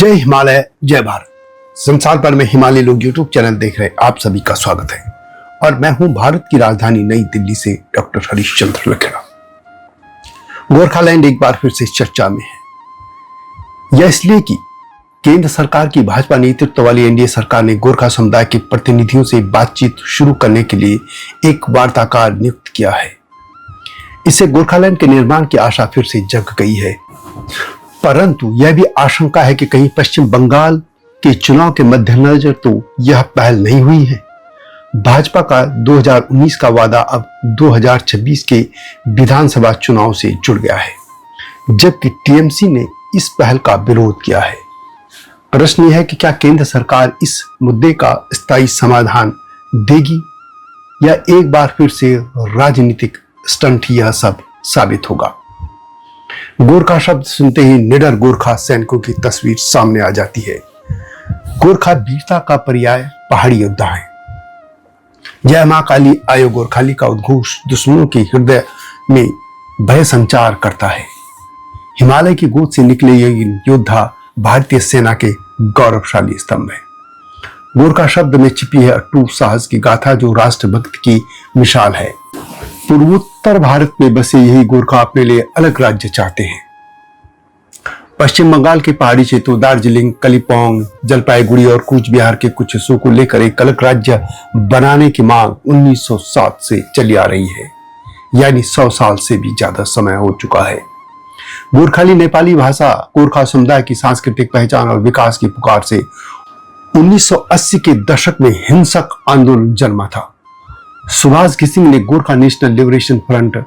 जय हिमालय जय भारत। संसार भर में हिमालय लोग यूट्यूब चैनल देख रहे आप सभी का स्वागत है और मैं हूं भारत की राजधानी नई दिल्ली से डॉक्टर हरीशचंद्र लखेड़ा। गोरखालैंड एक बार फिर से चर्चा में है। यह इसलिए कि केंद्र सरकार की भाजपा नेतृत्व वाली एनडीए सरकार ने गोरखा समुदाय के प्रतिनिधियों से बातचीत शुरू करने के लिए एक वार्ताकार नियुक्त किया है। इससे गोरखालैंड के निर्माण की आशा फिर से जग गई है, परंतु यह भी आशंका है कि कहीं पश्चिम बंगाल के चुनाव के मद्देनजर तो यह पहल नहीं हुई है। भाजपा का 2019 का वादा अब 2026 के विधानसभा चुनाव से जुड़ गया है, जबकि टीएमसी ने इस पहल का विरोध किया है। प्रश्न यह है कि क्या केंद्र सरकार इस मुद्दे का स्थायी समाधान देगी या एक बार फिर से राजनीतिक स्टंट यह सब साबित होगा। गोरखा शब्द सुनते ही निडर गोरखा सैनिकों की तस्वीर सामने आ जाती है। गोरखा वीरता का पर्याय पहाड़ी योद्धा है। जय मां काली आयो गोरखाली का उद्घोष दुश्मनों के हृदय में भय संचार करता है। हिमालय की गोद से निकले ये योद्धा भारतीय सेना के गौरवशाली स्तंभ है। गोरखा शब्द में छिपी है अटूट साहस की गाथा, जो राष्ट्रभक्त की मिसाल है। पूर्वोत्तर भारत में बसे यही गोरखा अपने लिए अलग राज्य चाहते हैं। पश्चिम बंगाल के पहाड़ी क्षेत्रों दार्जिलिंग, कलिम्पोंग, जलपाईगुड़ी और कूच बिहार के कुछ हिस्सों को लेकर एक अलग राज्य बनाने की मांग 1907 से चली आ रही है, यानी 100 साल से भी ज्यादा समय हो चुका है। गोरखाली नेपाली भाषा गोरखा समुदाय की सांस्कृतिक पहचान और विकास की पुकार से 1980 के दशक में हिंसक आंदोलन जन्मा था। सुभाष घिसिंग ने Gorkha national liberation front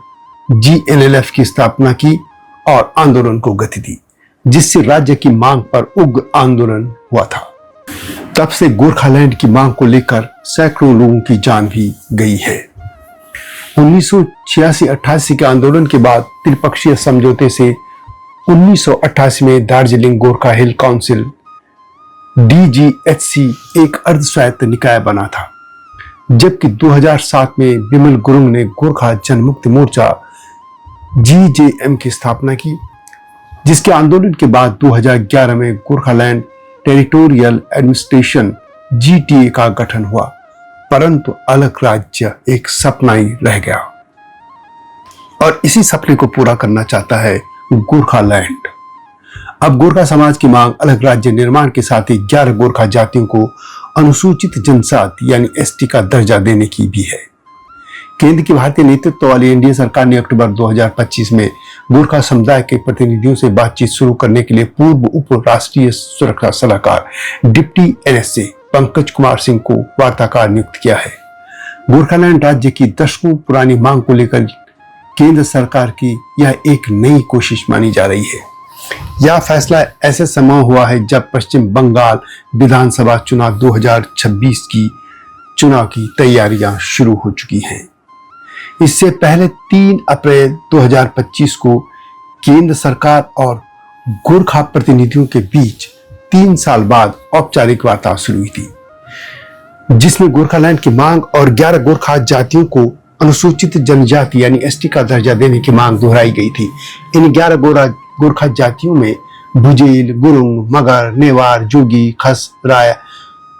GNLF की स्थापना की और आंदोलन को गति दी, जिससे राज्य की मांग पर उग्र आंदोलन हुआ था। तब से गोरखालैंड की मांग को लेकर सैकड़ों लोगों की जान भी गई है। 1986-88 के आंदोलन के बाद त्रिपक्षीय समझौते से 1988 में दार्जिलिंग गोरखा हिल काउंसिल DGHC एक अर्ध स्वायत्त निकाय बना था, जबकि 2007 में बिमल गुरुंग ने गोरखा जनमुक्ति मोर्चा GJM की स्थापना की, जिसके आंदोलन के बाद 2011 में गोरखालैंड टेरिटोरियल एडमिनिस्ट्रेशन GTA का गठन हुआ, परंतु अलग राज्य एक सपना ही रह गया और इसी सपने को पूरा करना चाहता है गोरखालैंड। अब गोरखा समाज की मांग अलग राज्य निर्माण के साथ ही 11 गोरखा जातियों को अनुसूचित जनजाति यानी ST का दर्जा देने की भी है। केंद्र की भारतीय नेतृत्व वाली एनडीए सरकार ने अक्टूबर 2025 में गोरखा समुदाय के प्रतिनिधियों से बातचीत शुरू करने के लिए पूर्व उप राष्ट्रीय सुरक्षा सलाहकार डिप्टी NSA पंकज कुमार सिंह को वार्ताकार नियुक्त किया है। गोरखालैंड राज्य की दशकों पुरानी मांग को लेकर केंद्र सरकार की यह एक नई कोशिश मानी जा रही है। यह फैसला ऐसे समय हुआ है जब पश्चिम बंगाल विधानसभा चुनाव 2026 की चुनाव की तैयारियां शुरू हो चुकी हैं। इससे पहले 3 अप्रैल 2025 को केंद्र सरकार और गोरखा प्रतिनिधियों के बीच 3 साल बाद औपचारिक वार्ता शुरू हुई थी, जिसमें गोरखालैंड की मांग और 11 गोरखा जातियों को अनुसूचित जनजाति यानी ST का दर्जा देने की मांग दोहराई गई थी। इन 11 गोरखा जातियों में भुजेल, गुरुंग, मगर, नेवार, जोगी, खस, राय,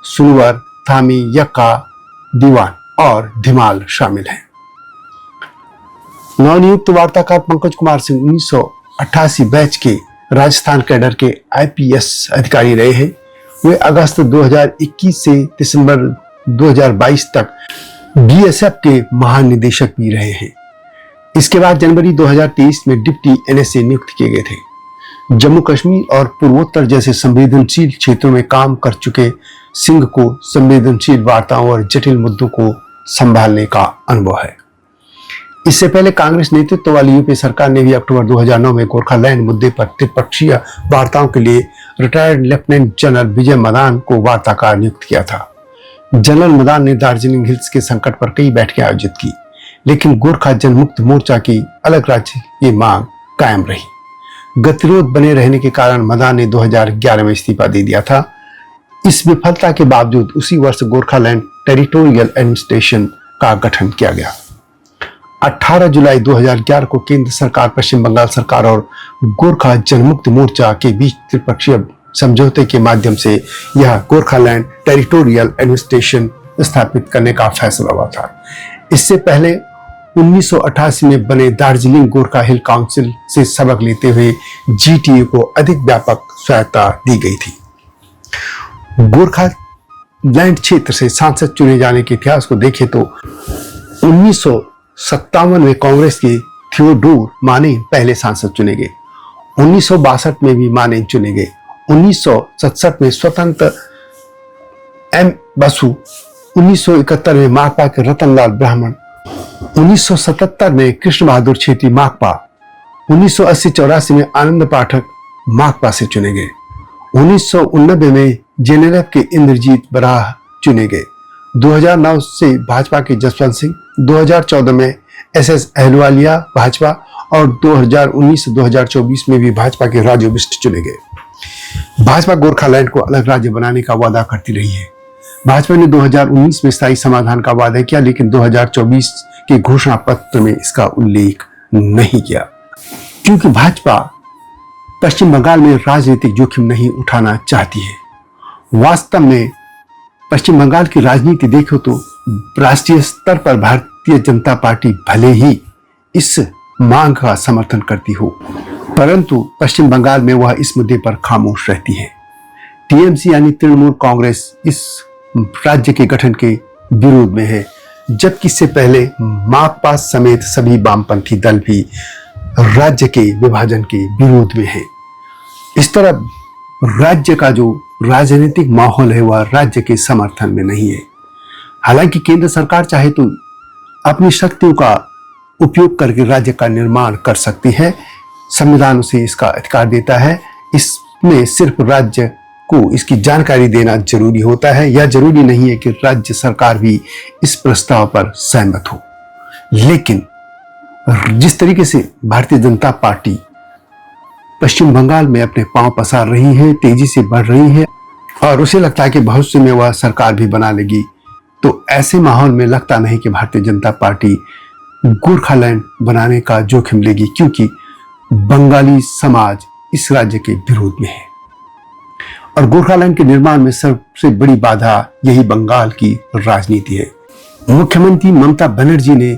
सुनवर, थामी, यक्का, दीवान और धिमाल शामिल हैं। नवनियुक्त वार्ताकार पंकज कुमार सिंह 1988 बैच के राजस्थान कैडर के IPS अधिकारी रहे हैं। वे अगस्त 2021 से दिसंबर 2022 तक BSF के महानिदेशक भी रहे हैं। इसके बाद जनवरी 2023 में डिप्टी NSA नियुक्त किए गए थे। जम्मू कश्मीर और पूर्वोत्तर जैसे संवेदनशील क्षेत्रों में काम कर चुके सिंह को संवेदनशील वार्ताओं और जटिल मुद्दों को संभालने का अनुभव है। इससे पहले कांग्रेस नेतृत्व वाली यूपी सरकार ने भी अक्टूबर 2009 में गोरखालैंड मुद्दे पर त्रिपक्षीय वार्ताओं के लिए रिटायर्ड लेफ्टिनेंट जनरल विजय मदान को वार्ताकार नियुक्त किया था। जनरल मदान ने दार्जिलिंग हिल्स के संकट पर कई बैठकें आयोजित की, लेकिन गोरखा जनमुक्त मोर्चा की अलग राज्य की मांग कायम रही। गतिरोध बने रहने के कारण मदान ने 2011 में इस्तीफा दे दिया था। इस विफलता के बावजूद उसी वर्ष गोरखालैंड टेरिटोरियल एडमिनिस्ट्रेशन का गठन किया गया। 18 जुलाई 2011 को केंद्र सरकार, पश्चिम बंगाल सरकार और गोरखा जनमुक्ति मोर्चा के बीच त्रिपक्षीय समझौते के माध्यम से यह गोरखालैंड टेरिटोरियल एडमिनिस्ट्रेशन स्थापित करने का फैसला हुआ था। इससे पहले 1988 में बने दार्जिलिंग गोरखा हिल काउंसिल से सबक लेते हुए जीटीए को अधिक व्यापक स्वायत्तता दी गई थी। गोरखालैंड क्षेत्र से सांसद चुने जाने के इतिहास को देखें तो 1957 में कांग्रेस के थियोडोर मानेन पहले सांसद चुने गए। 1962 में भी मानेन चुने गए। 1967 में स्वतंत्र एम बसु, 1971 में माकपा के रतनलाल ब्राह्मण, 1977 में कृष्ण बहादुर छेत्री माकपा, 1980-84 में आनंद पाठक माकपा से चुने गए। 1989 में जेनेरेफ के इंद्रजीत बराह चुने गए। 2009 से भाजपा के जसवंत सिंह, 2014 में एसएस अहलुवालिया भाजपा और 2019-2024 में भी भाजपा के राजू बिष्ट चुने गए। भाजपा गोरखालैंड को अलग राज्य बनाने का वादा करती रही है। भाजपा ने 2019 में स्थायी समाधान का वादा किया, लेकिन 2024 के घोषणा पत्र में इसका उल्लेख नहीं किया, क्योंकि भाजपा पश्चिम बंगाल में राजनीतिक जोखिम नहीं उठाना चाहती है। वास्तव में पश्चिम बंगाल की राजनीति देखो तो राष्ट्रीय स्तर पर भारतीय जनता पार्टी भले ही इस मांग का समर्थन करती हो, परंतु पश्चिम बंगाल में वह इस मुद्दे पर खामोश रहती है। टीएमसी यानी तृणमूल कांग्रेस इस राज्य के गठन के विरोध में है, जबकि इससे पहले माकपा समेत सभी वामपंथी दल भी राज्य के विभाजन के विरोध में है। इस तरह राज्य का जो राजनीतिक माहौल है वह राज्य के समर्थन में नहीं है। हालांकि केंद्र सरकार चाहे तो अपनी शक्तियों का उपयोग करके राज्य का निर्माण कर सकती है। संविधान उसे इसका अधिकार देता है। इसमें सिर्फ राज्य को इसकी जानकारी देना जरूरी होता है। यह जरूरी नहीं है कि राज्य सरकार भी इस प्रस्ताव पर सहमत हो। लेकिन जिस तरीके से भारतीय जनता पार्टी पश्चिम बंगाल में अपने पांव पसार रही है, तेजी से बढ़ रही है और उसे लगता है कि भविष्य में वह सरकार भी बना लेगी, तो ऐसे माहौल में लगता नहीं कि भारतीय जनता पार्टी गोरखालैंड बनाने का जोखिम लेगी, क्योंकि बंगाली समाज इस राज्य के विरोध में है और गोरखालैंड के निर्माण में सबसे बड़ी बाधा यही बंगाल की राजनीति है। मुख्यमंत्री ममता बनर्जी ने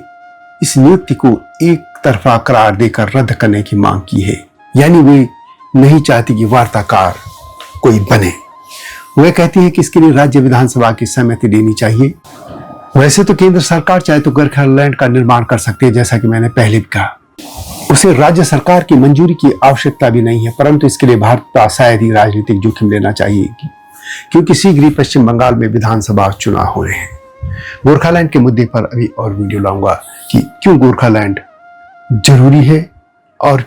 इस नियुक्ति को एक तरफा करार देकर रद्द करने की मांग की है, यानी वे नहीं चाहती कि वार्ताकार कोई बने। वह कहती है कि इसके लिए राज्य विधानसभा की सहमति लेनी चाहिए। वैसे तो केंद्र सरकार चाहे तो गोरखालैंड का निर्माण कर सकती है, जैसा कि मैंने पहले भी कहा। उसे राज्य सरकार की मंजूरी की आवश्यकता भी नहीं है, परंतु इसके लिए भारत का शायद ही राजनीतिक जोखिम लेना चाहिए, क्योंकि शीघ्र ही पश्चिम बंगाल में विधानसभा चुनाव हो रहे हैं। गोरखालैंड के मुद्दे पर अभी और वीडियो लाऊंगा कि क्यों गोरखालैंड जरूरी है और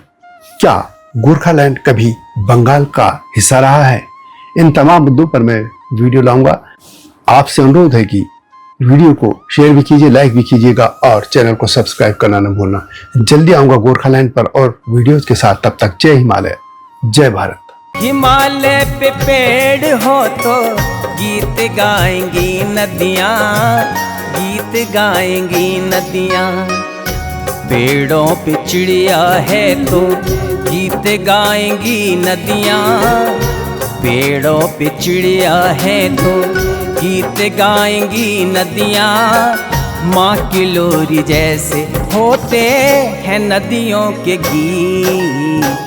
क्या गोरखालैंड कभी बंगाल का हिस्सा रहा है। इन तमाम मुद्दों पर मैं वीडियो लाऊंगा। आपसे अनुरोध है कि वीडियो को शेयर भी कीजिए, लाइक भी कीजिएगा और चैनल को सब्सक्राइब करना न भूलना। जल्दी आऊंगा गोरखालैंड पर और वीडियोज के साथ। तब तक जय हिमालय, जय भारत। हिमालय पे पेड़ हो तो गीत गाएंगी नदियाँ, गीत गाएंगी नदियाँ। पेड़ों पे चिड़िया है तो गीत गाएंगी नदियाँ, पेड़ों पे चिड़िया है तो गीत गाएंगी नदियाँ। माँ की लोरी जैसे होते हैं नदियों के गीत।